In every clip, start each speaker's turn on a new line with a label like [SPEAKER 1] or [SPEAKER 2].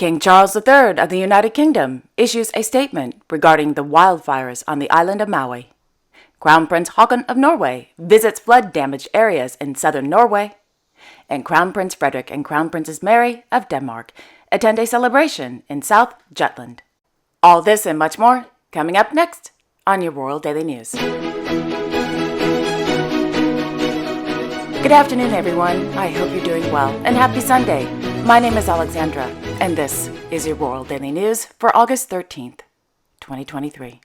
[SPEAKER 1] King Charles III of the United Kingdom issues a statement regarding the wildfires on the island of Maui. Crown Prince Haakon of Norway visits flood-damaged areas in southern Norway. And Crown Prince Frederik and Crown Princess Mary of Denmark attend a celebration in South Jutland. All this and much more coming up next on your Royal Daily News. Good afternoon, everyone. I hope you're doing well, and happy Sunday. My name is Alexandra, and this is your Royal Daily News for August 13th, 2023.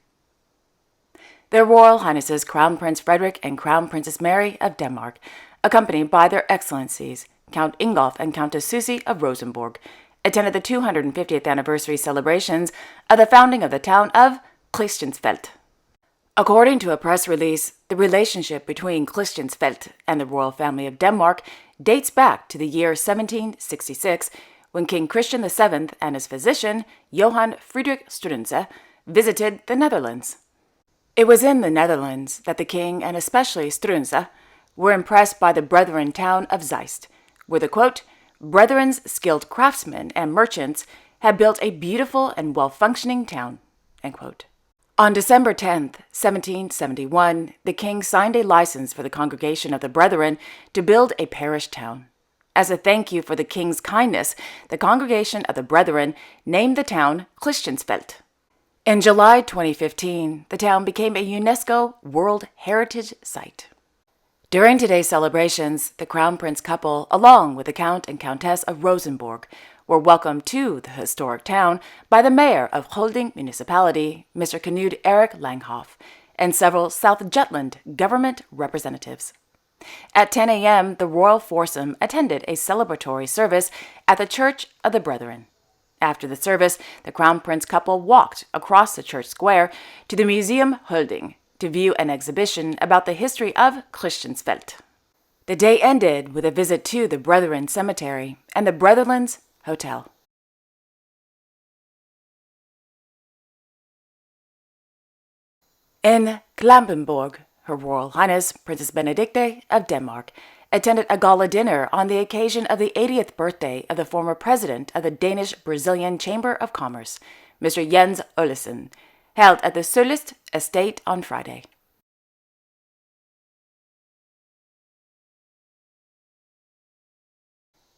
[SPEAKER 1] Their Royal Highnesses Crown Prince Frederik and Crown Princess Mary of Denmark, accompanied by their Excellencies Count Ingolf and Countess Susie of Rosenborg, attended the 250th anniversary celebrations of the founding of the town of Christiansfeld. According to a press release, the relationship between Christiansfeld and the royal family of Denmark dates back to the year 1766, when King Christian VII and his physician, Johan Friedrich Struensee, visited the Netherlands. It was in the Netherlands that the king, and especially Struensee, were impressed by the Brethren town of Zeist, where the, quote, Brethren's skilled craftsmen and merchants had built a beautiful and well-functioning town, end quote. On December 10, 1771, the king signed a license for the Congregation of the Brethren to build a parish town. As a thank you for the king's kindness, the Congregation of the Brethren named the town Christiansfeld. In July 2015, the town became a UNESCO World Heritage Site. During today's celebrations, the Crown Prince couple, along with the Count and Countess of Rosenborg, were welcomed to the historic town by the mayor of Holding Municipality, Mr. Knud Erik Langhoff, and several South Jutland government representatives. At 10 a.m., the royal foursome attended a celebratory service at the Church of the Brethren. After the service, the Crown Prince couple walked across the church square to the Museum Holding to view an exhibition about the history of Christiansfeld. The day ended with a visit to the Brethren Cemetery and the Bretherlands Hotel. In Klampenborg, Her Royal Highness Princess Benedicte of Denmark attended a gala dinner on the occasion of the 80th birthday of the former president of the Danish-Brazilian Chamber of Commerce, Mr. Jens Olesen, held at the Sølist estate on Friday.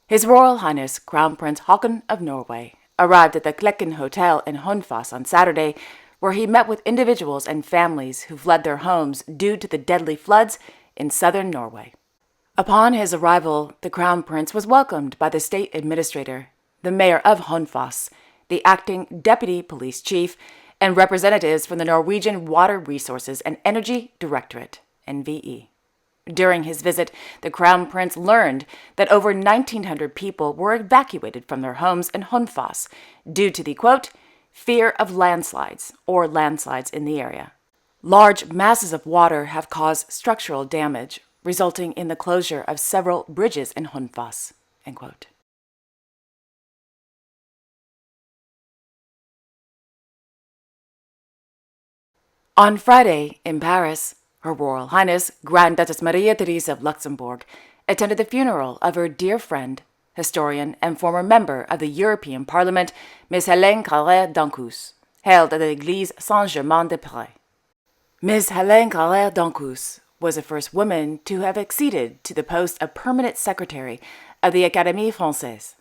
[SPEAKER 1] His Royal Highness Crown Prince Haakon of Norway arrived at the Klekken Hotel in Honfoss on Saturday, where he met with individuals and families who fled their homes due to the deadly floods in southern Norway. Upon his arrival, the Crown Prince was welcomed by the state administrator, the mayor of Honfoss, the acting deputy police chief, and representatives from the Norwegian Water Resources and Energy Directorate, NVE. During his visit, the Crown Prince learned that over 1,900 people were evacuated from their homes in Honfoss due to the, quote, fear of landslides or landslides in the area. Large masses of water have caused structural damage, resulting in the closure of several bridges in Honfoss, end quote. On Friday, in Paris, Her Royal Highness Grand Duchess Maria Therese of Luxembourg attended the funeral of her dear friend, historian, and former member of the European Parliament, Ms. Hélène Carrère-Dancous, held at the Église Saint-Germain-des-Prés. Ms. Hélène Carrère-Dancous was the first woman to have acceded to the post of permanent secretary of the Académie Française.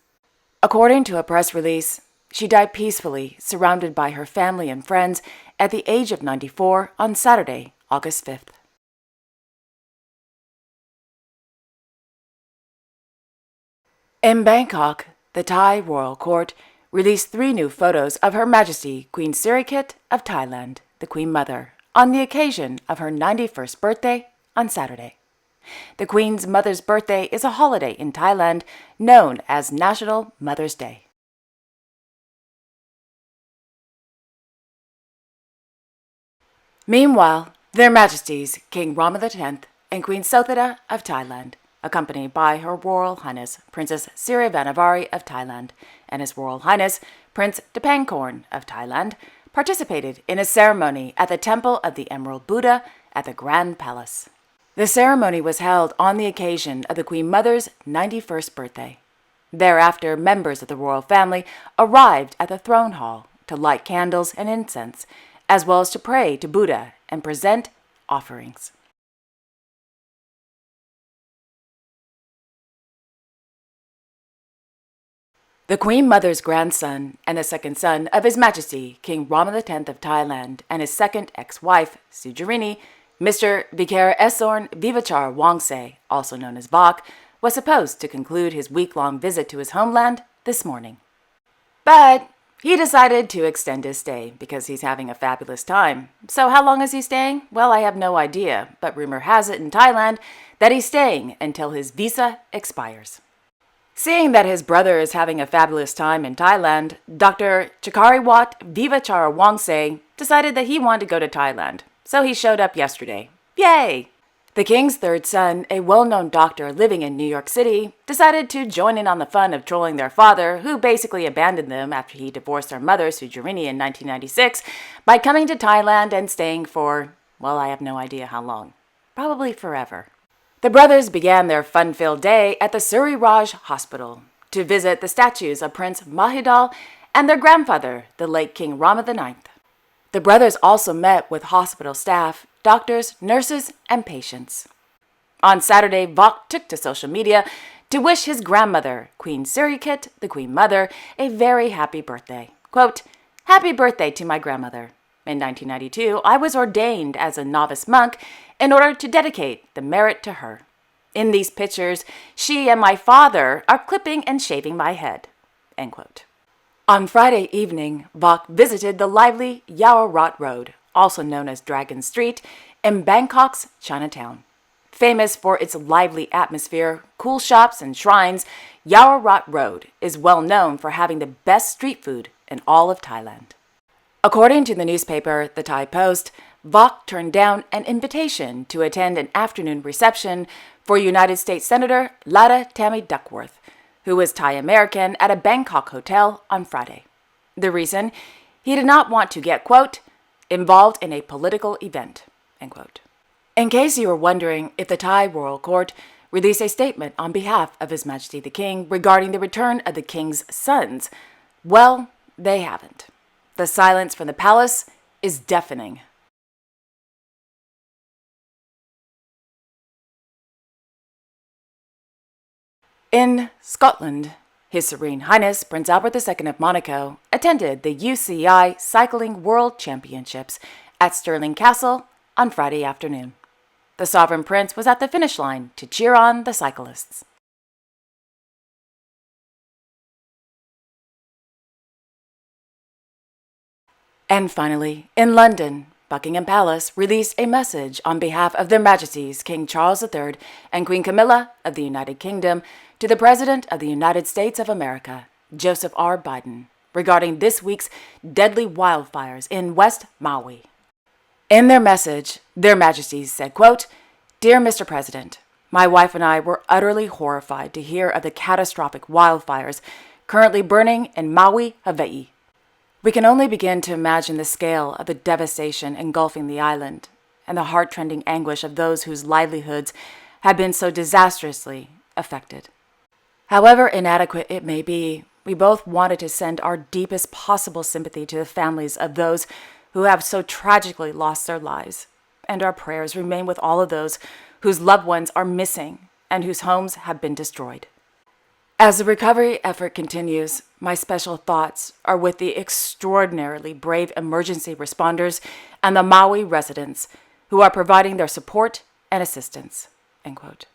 [SPEAKER 1] According to a press release, she died peacefully, surrounded by her family and friends, at the age of 94 on Saturday, August 5th. In Bangkok, the Thai royal court released 3 new photos of Her Majesty Queen Sirikit of Thailand, the Queen Mother, on the occasion of her 91st birthday on Saturday. The Queen's Mother's birthday is a holiday in Thailand known as National Mother's Day. Meanwhile, Their Majesties King Rama X and Queen Sothida of Thailand, accompanied by Her Royal Highness Princess Sirivanavari of Thailand and His Royal Highness Prince Dipangkorn of Thailand, participated in a ceremony at the Temple of the Emerald Buddha at the Grand Palace. The ceremony was held on the occasion of the Queen Mother's 91st birthday. Thereafter, members of the royal family arrived at the throne hall to light candles and incense, as well as to pray to Buddha and present offerings. The Queen Mother's grandson and the second son of His Majesty King Rama X of Thailand and his second ex-wife, Sujarini, Mr. Vikar Esorn Vivachar Wongse, also known as Vok, was supposed to conclude his week-long visit to his homeland this morning. But he decided to extend his stay because he's having a fabulous time. So how long is he staying? Well, I have no idea, but rumor has it in Thailand that he's staying until his visa expires. Seeing that his brother is having a fabulous time in Thailand, Dr. Chakariwat Vivachar Wongse decided that he wanted to go to Thailand, so he showed up yesterday. Yay! The king's third son, a well-known doctor living in New York City, decided to join in on the fun of trolling their father, who basically abandoned them after he divorced their mother, Sujarini, in 1996, by coming to Thailand and staying for, well, I have no idea how long. Probably forever. The brothers began their fun-filled day at the Surrey Raj Hospital to visit the statues of Prince Mahidal and their grandfather, the late King Rama IX. The brothers also met with hospital staff, doctors, nurses, and patients. On Saturday, Vok took to social media to wish his grandmother, Queen Sirikit, the Queen Mother, a very happy birthday. Quote, "Happy birthday to my grandmother. In 1992, I was ordained as a novice monk in order to dedicate the merit to her. In these pictures, she and my father are clipping and shaving my head." End quote. On Friday evening, Vok visited the lively Yaowarat Road, also known as Dragon Street, in Bangkok's Chinatown. Famous for its lively atmosphere, cool shops, and shrines, Yaowarat Road is well known for having the best street food in all of Thailand. According to the newspaper The Thai Post, Vok turned down an invitation to attend an afternoon reception for United States Senator Lada Tammy Duckworth, who was Thai-American at a Bangkok hotel on Friday. The reason? He did not want to get, quote, "involved in a political event," end quote. In case you were wondering if the Thai royal court released a statement on behalf of His Majesty the King regarding the return of the king's sons, well, they haven't. The silence from the palace is deafening. In Scotland, His Serene Highness Prince Albert II of Monaco attended the UCI Cycling World Championships at Stirling Castle on Friday afternoon. The Sovereign Prince was at the finish line to cheer on the cyclists. And finally, in London, Buckingham Palace released a message on behalf of Their Majesties King Charles III and Queen Camilla of the United Kingdom to the President of the United States of America, Joseph R. Biden, regarding this week's deadly wildfires in West Maui. In their message, Their Majesties said, quote, "Dear Mr. President, my wife and I were utterly horrified to hear of the catastrophic wildfires currently burning in Maui, Hawai'i. We can only begin to imagine the scale of the devastation engulfing the island and the heart-rending anguish of those whose livelihoods have been so disastrously affected. However inadequate it may be, we both wanted to send our deepest possible sympathy to the families of those who have so tragically lost their lives, and our prayers remain with all of those whose loved ones are missing and whose homes have been destroyed. As the recovery effort continues, my special thoughts are with the extraordinarily brave emergency responders and the Maui residents who are providing their support and assistance." End quote.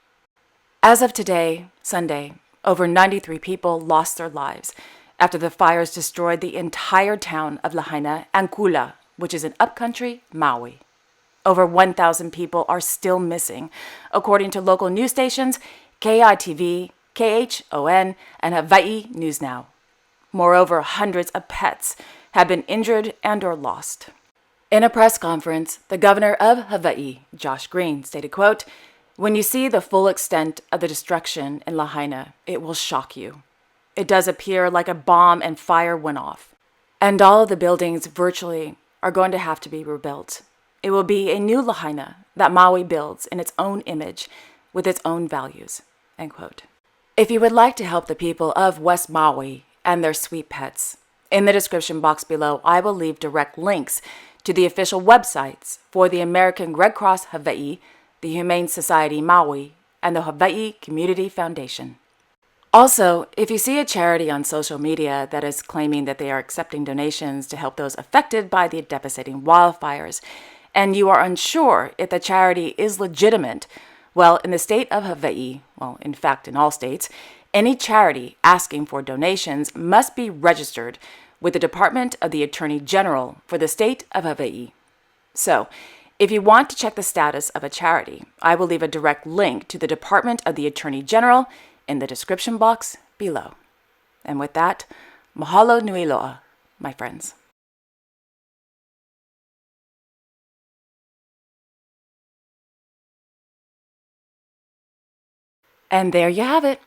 [SPEAKER 1] As of today, Sunday, over 93 people lost their lives after the fires destroyed the entire town of Lahaina and Kula, which is in upcountry Maui. Over 1,000 people are still missing, according to local news stations KITV, KHON, and Hawaii News Now. Moreover, hundreds of pets have been injured and or lost. In a press conference, the governor of Hawaii, Josh Green, stated, quote, "When you see the full extent of the destruction in Lahaina, it will shock you. It does appear like a bomb and fire went off. And all of the buildings virtually are going to have to be rebuilt. It will be a new Lahaina that Maui builds in its own image with its own values." End quote. If you would like to help the people of West Maui and their sweet pets, in the description box below, I will leave direct links to the official websites for the American Red Cross Hawai'i, the Humane Society Maui, and the Hawai'i Community Foundation. Also, if you see a charity on social media that is claiming that they are accepting donations to help those affected by the devastating wildfires, and you are unsure if the charity is legitimate, well, in the state of Hawaii, well, in fact, in all states, any charity asking for donations must be registered with the Department of the Attorney General for the state of Hawaii. So, if you want to check the status of a charity, I will leave a direct link to the Department of the Attorney General in the description box below. And with that, mahalo nui loa, my friends. And there you have it.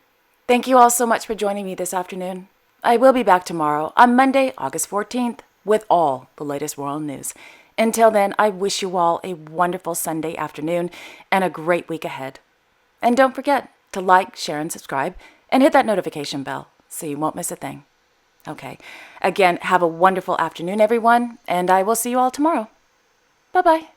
[SPEAKER 1] Thank you all so much for joining me this afternoon. I will be back tomorrow on Monday, August 14th, with all the latest world news. Until then, I wish you all a wonderful Sunday afternoon and a great week ahead. And don't forget to like, share, and subscribe, and hit that notification bell so you won't miss a thing. Okay. Again, have a wonderful afternoon, everyone, and I will see you all tomorrow. Bye-bye.